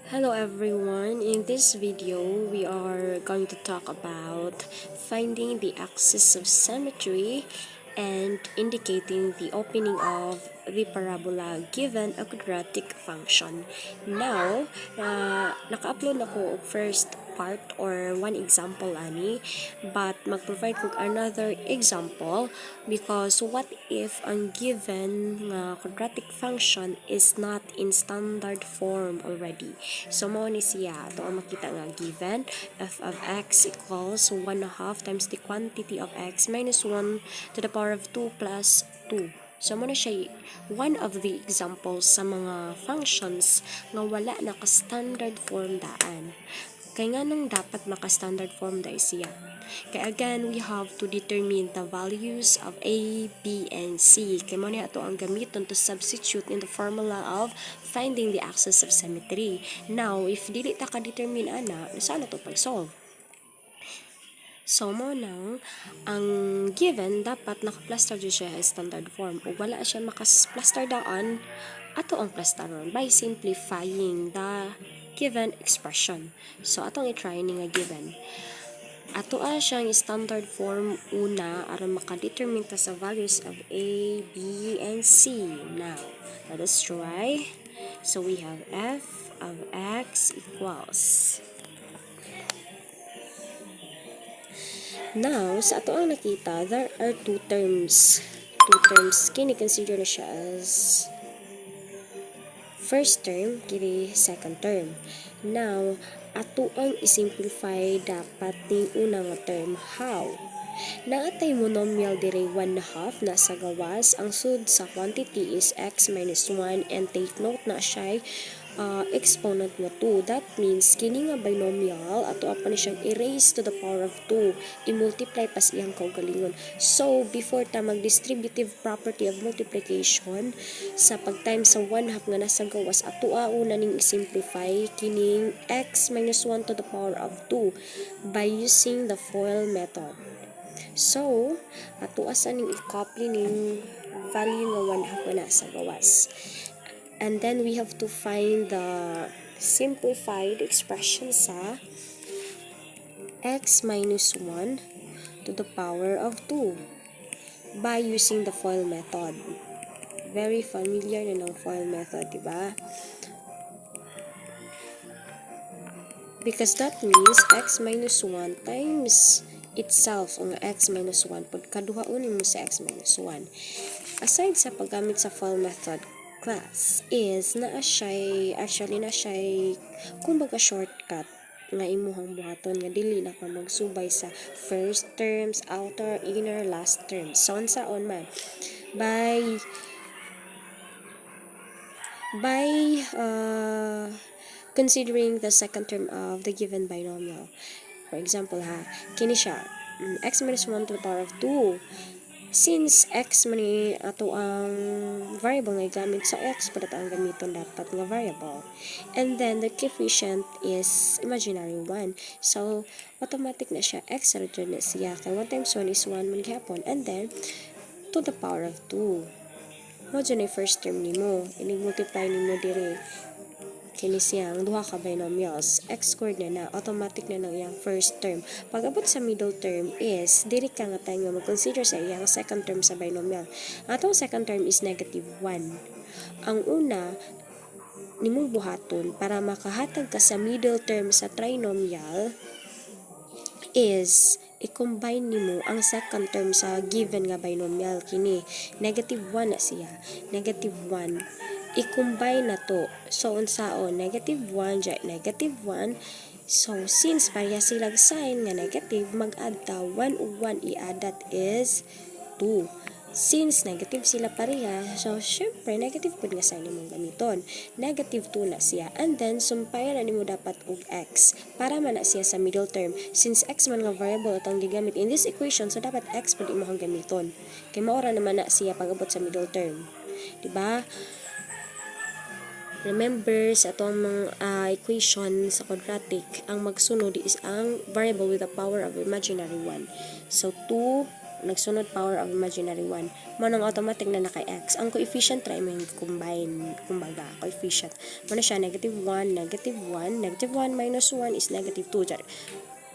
Hello everyone, in this video we are going to talk about finding the axis of symmetry and indicating the opening of the parabola given a quadratic function. Now, naka-upload ako og first part or one example ani, but mag-provide ko another example because what if ang given quadratic function is not in standard form already. So mao ni siya ato ang makita nga given f of x equals 1/2 times the quantity of x minus 1 to the power of 2 plus 2. So mo na siya one of the examples sa mga functions nga wala naka-standard form daan. Kaya nga nang dapat maka-standard form dahil siya. Kaya again, we have to determine the values of A, B, and C. Kaya mo na ito ang gamiton to substitute in the formula of finding the axis of symmetry. Now, if dili ta ka-determine ana, saan na ito pag-solve? So, mo nang ang given dapat naka-plaster siya sa standard form o wala siya maka-plaster daan ato ang plasteron by simplifying the given expression. So, atong i-try ni nga given. Ato siyang standard form una aron makadetermine ta sa values of A, B, and C. Now, let us try. So, we have f of x equals. Now, sa ato ang nakita, there are two terms. Kini consider na siya as first term, kini second term. Now, ato ang isimplify dapat ni unang term. How? Naatay monomial dire 1/2 na sa gawas. Ang sud sa quantity is x minus 1 and take note na siya exponent nga 2. That means kini nga binomial ato pa ni siyang erase to the power of 2. I-multiply pas iyang kaugalingon. So, before ta mag-distributive property of multiplication, sa pag-times sa 1/2 nga nasa gawas, ato una ning i-simplify kining x minus 1 to the power of 2 by using the FOIL method. So, ato asa ning i-copy ning value nga 1/2 nga nasa gawas. And then we have to find the simplified expression sa x minus 1 to the power of 2 by using the FOIL method. Very familiar na ng FOIL method, diba? Because that means x minus 1 times itself, ang x minus 1, pagkaduhaunin mo sa x minus 1. Aside sa paggamit sa FOIL method, class is na siya kumbaga shortcut nga imuhang buhaton nga dili na ka magsubay sa first terms, outer, inner, last terms. So unsaon man by considering the second term of the given binomial. For example kini siya x minus 1 to the power of 2. Since x man ato ang variable nga gamit sa x, padat ang gamiton dapat nga variable. And then the coefficient is imaginary 1. So, automatic na siya x ra dyan na siya. Kaya 1 times 1 is 1 man gihapon. And then, to the power of 2. Mo dyan ay first term nimo. Inig-multiply nimo dire. Kini siyang duha ka binomials, x squared na automatic na ng iyang first term. Pag abot sa middle term is dili ka nga tayo mag-consider sa iyang second term sa binomial. Atong second term is negative 1. Ang una nimong buhaton para makahatag ka sa middle term sa trinomial is i-combine nimo ang second term sa given nga binomial kini negative 1 na siya. Negative 1 i-combine na to. So, unsaon? Negative 1, negative 1. So, since pareha silang sign nga negative, mag-add ta 1 ug 1 i-add that is 2. Since negative sila pareha, so, syempre, negative po nga sign nimong gamiton. Negative 2 na siya. And then, sumpayan na nimo dapat og x. Para man na siya sa middle term. Since x man nga variable atong gigamit in this equation, so dapat x po di mo hang gamiton. Kaya maura naman na siya pag abot sa middle term. Diba? Remember, sa itong mga equation sa quadratic, ang magsunod is ang variable with the power of imaginary 1. So, 2 nagsunod power of imaginary 1. Manang automatic na naka-x. Ang coefficient try mo yung combine, kumbaga, coefficient. Muna siya, negative 1, negative 1, negative 1 minus 1 is negative 2.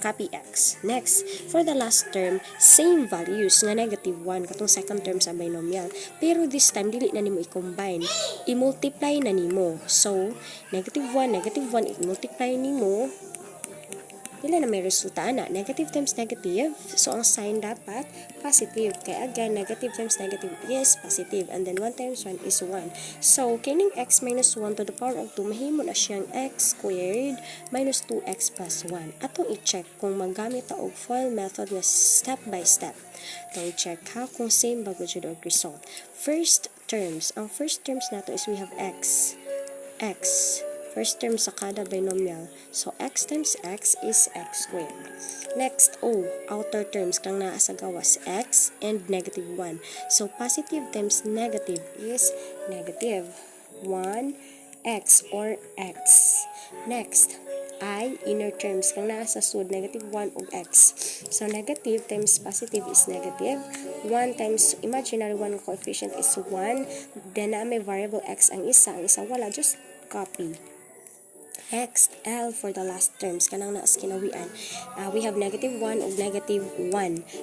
Copy x. Next, for the last term, same values nga negative 1 katong second term sa binomial. Pero this time dili na nimo i-combine, i-multiply na nimo. So, negative 1, i-multiply nimo. Dili na may resulta na negative times negative. So, ang sign dapat positive. Kaya again, negative times negative is positive. And then 1 times 1 is 1. So, kining x minus 1 to the power of 2, mahimo na siyang x squared minus 2x plus 1. Atong i-check kung magamit ta og FOIL method na step by step. Atong i-check ha kung same ba gud jud og result. First terms. Ang first terms nato is we have x. First term sa kada binomial. So, x times x is x squared. Next, outer terms kang naa sa gawas, x and negative 1. So, positive times negative is negative 1x or x. Next, inner terms kang naa sa sud, negative 1 og x. So, negative times positive is negative. 1 times imaginary 1 coefficient is 1. Then, may variable x ang isa wala. Just copy. Next, L for the last terms. Kanang naas kinawian. We have negative 1 og negative 1.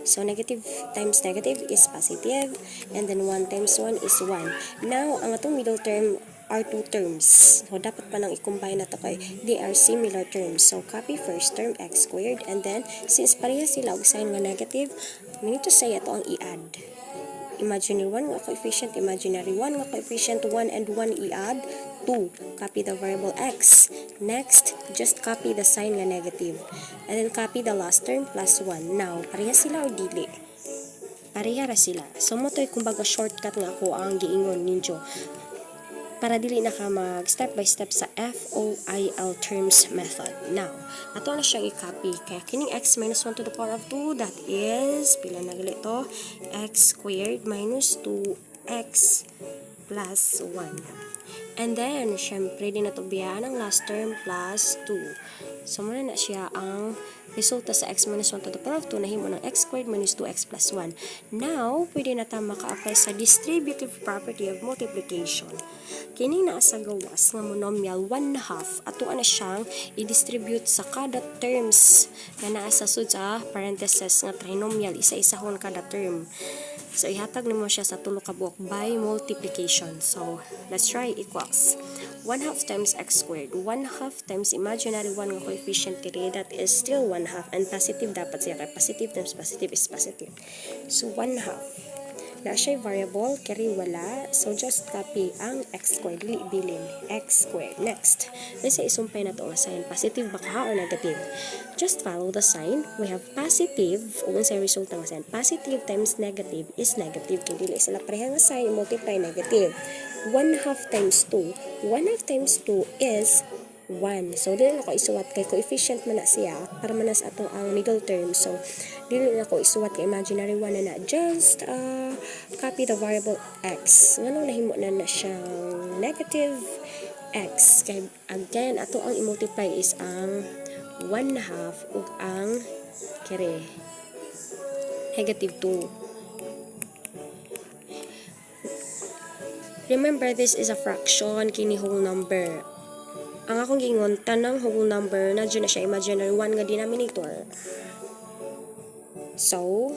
So, negative times negative is positive. And then 1 times 1 is 1. Now, ang atong middle term are two terms. So, dapat pa nang i-combine na to kay they are similar terms. So, copy first term x squared. And then, since pareha sila og sign nga negative, we need to say ito ang i-add. Imaginary 1 nga coefficient, imaginary 1 nga coefficient, 1 and 1 i-add, 2. Copy the variable x. Next, just copy the sign nga negative. And then copy the last term plus 1. Now, pareha sila o dili? Pareha ra sila. So, mo to'y kumbaga shortcut nga ako ang giingon ninyo. Para dili na ka mag step by step sa FOIL terms method. Now, ato na siyang i-copy. Kaya kining x minus 1 to the power of 2, that is, pila na gali ito, x squared minus 2x plus 1. And then, syempre, din na ito biyaan ang last term plus 2. So, muna na siya ang resulta sa x minus 1 to the power of 2 na himo ng x squared minus 2x plus 1. Now, pwede na tayo maka-apply sa distributive property of multiplication. Kining naa sa gawas nga monomial 1/2 ato na siyang i-distribute sa kada terms nga naa sa sud sa parentheses nga trinomial, isa-isahon kada term. So, ihatag nimo siya sa tulo ka buok by multiplication. So, let's try equals 1/2 times x squared. 1/2 times imaginary 1 nga coefficient kiri, that is still 1/2. And positive dapat siya kay positive times positive is positive. So, 1/2. Na siya variable, kiri wala. So, just copy ang x squared. Dili bilin. X squared. Next. Nasa isumpay na ito ang sign. Positive ba ka or negative? Just follow the sign. We have positive. O sa result ng sign. Positive times negative is negative. Kung dili sila pareha nga sign, multiply negative. 1/2 times 2. 1/2 times 2 is 1. So, dili na ko isuwat kay coefficient man na siya para manas atong ang middle term. So, dili na ko isuwat kay imaginary 1 na. Just copy the variable x. Ngano nahimo na siyang negative x. Kay again, ato ang i-multiply is ang 1/2 ug ang kere negative 2. Remember, this is a fraction, kini whole number. Ang akong gingon, tanang whole number, na dyan na siya imaginary 1 nga denominator. So,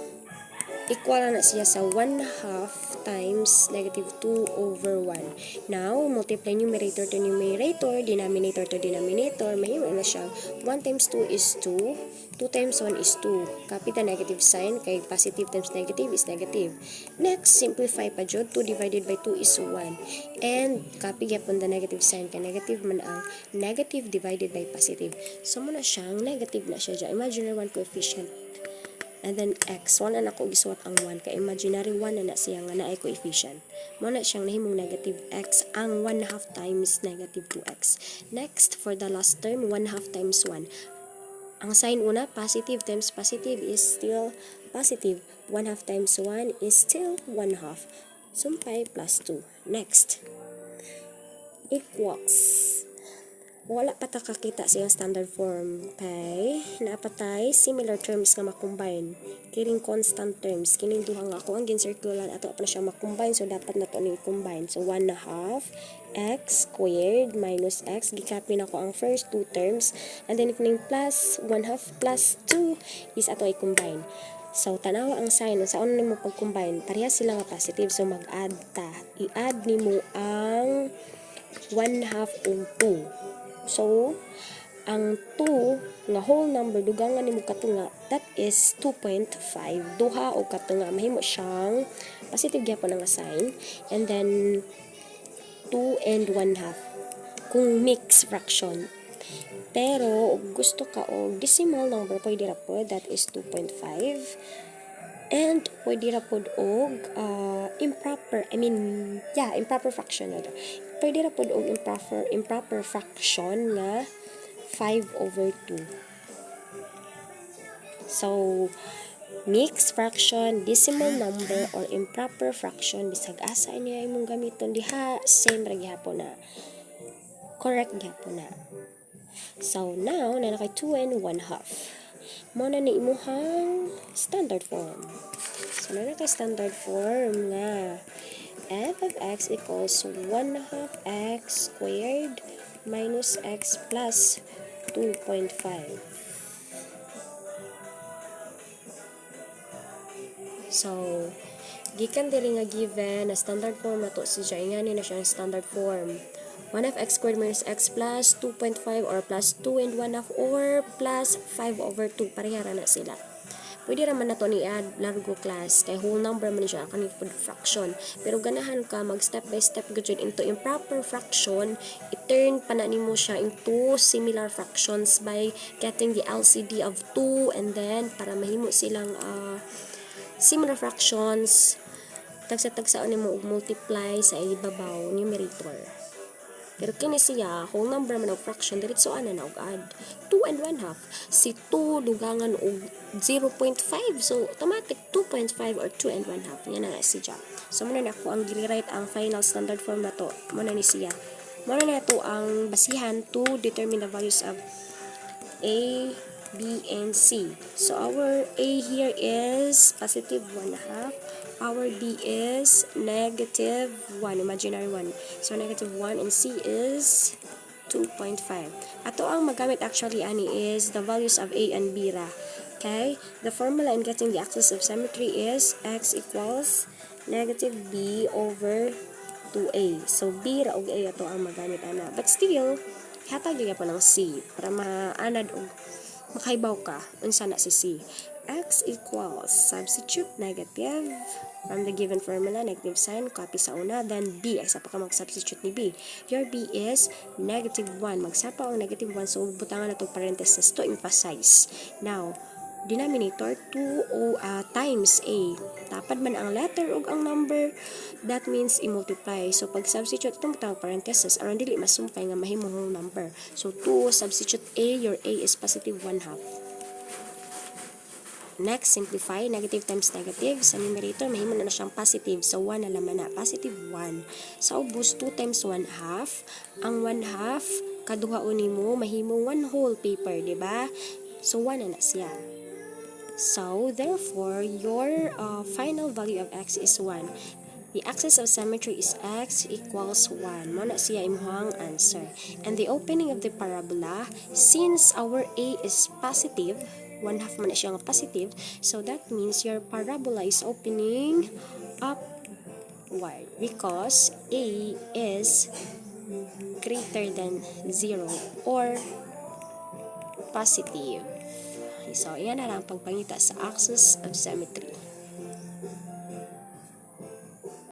equal na siya sa 1/2 times negative 2 over 1. Now, multiply numerator to numerator, denominator to denominator, mahimo na siya. 1 times 2 is 2. 2 times 1 is 2. Copy the negative sign, kay positive times negative is negative. Next, simplify pa jud. 2 divided by 2 is 1. And, copy gyapon the negative sign, kay negative man ang negative divided by positive. So, muna siyang negative na siya dyan. Imaginary 1 coefficient. And then, x. 1 na ako gisuwat ang 1. Kay imaginary 1 na siya nga na ay coefficient. Muna siyang nahimong negative x. Ang 1/2 times negative 2x. Next, for the last term, 1/2 times 1. Ang sign una, positive times positive is still positive. 1/2 times 1 is still 1/2. Sumpay plus 2. Next, equals wala pa ta kakita sa standard form. Okay? Naapatay similar terms nga makombine. Kiring constant terms. Kining duha nga ako ang gincircular ato pa na siya makombine. So, dapat na to ni combine. So, 1/2 x squared minus x. Gikapin ako ang first two terms. And then, kining plus 1/2 plus 2 is ato i-combine. So, tanawa ang sign. Sa ano nimo pag-combine? Pareha sila nga positive. So, mag-add ta. I-add nimo ang 1/2 og 2. So, ang 2 nga whole number dugangan nimo katunga, that is 2.5. Duha o katunga mahimo siyang positive gyapon ang sign, and then 2 and 1/2 kung mixed fraction. Pero gusto ka og decimal number, pwede ra po, that is 2.5. And pwede ra pod og improper fraction na. Pwede ra pod og improper fraction nga 5/2. So, mixed fraction, decimal number, or improper fraction, bisag asa niya imong gamiton diha, same ra gyapon na. Correct gyapon na. So, now, nanakay 2 and 1/2. Mo na ni imuhang standard form. So, nanakay standard form nga f of x equals 1/2 x squared minus x plus 2.5. So, gikan diri nga given na standard form na to siya, ingani na siya ang standard form. 1/2 x squared minus x plus 2.5 or plus 2 and 1/2 or plus 5/2. Pareha na sila. Pwede raman na to ni add largo class kay whole number man siya kanang fraction. Pero ganahan ka mag step by step gud into improper fraction, i-turn pa na nimo siya into similar fractions by getting the LCD of 2, and then para mahimo silang similar fractions, tagsa-tagsaon nimo og multiply sa ibabaw numerator. Pero kini siya, whole number man og fraction, diretso ana na og add. 2 and 1/2. Si 2 dugangan og 0.5. So, automatic 2.5 or 2 and 1/2. Yan na siya. So, muna na ako ang gili-write ang final standard form na to. Muna ni siya. Muna na ito ang basihan to determine the values of A, B, and C. So, our A here is positive 1/2. Our B is negative 1, imaginary 1. So, negative 1, and C is 2.5. Ato ang magamit actually ani is the values of A and B ra. Okay? The formula in getting the axis of symmetry is x equals negative B over 2A. So, B ra og A ato ang magamit ana. But still, hatag gyud pa ng C para maanad og makaibaw ka unsa na si C. X equals, substitute negative from the given formula, negative sign, copy sa una, then B, ay sapa ka mag-substitute ni B. Your B is negative 1. Magsapa ang negative 1, so butangan na itong parenthesis to emphasize. Now, denominator 2 times A. Tapad man ang letter ug ang number, that means i-multiply. So, pag substitute itong butang parenthesis, aron dili masumpay nga mahimo whole number. So, 2, substitute A, your A is positive 1/2. Next, simplify. Negative times negative. Sa numerator, mahimo na siyang positive. So, 1 na laman na. Positive 1. Sa ubos, 2 times 1/2. Ang 1/2, kaduhaon nimo mahimo 1 whole paper, diba? So, 1 na siya. So, therefore, your final value of x is 1. The axis of symmetry is x equals 1. Muna siya imuhang answer. And the opening of the parabola, since our A is positive, 1/2 man na siya nga positive, so that means your parabola is opening upward because A is greater than 0 or positive. Okay, so, yan na lang pagpangita sa axis of symmetry.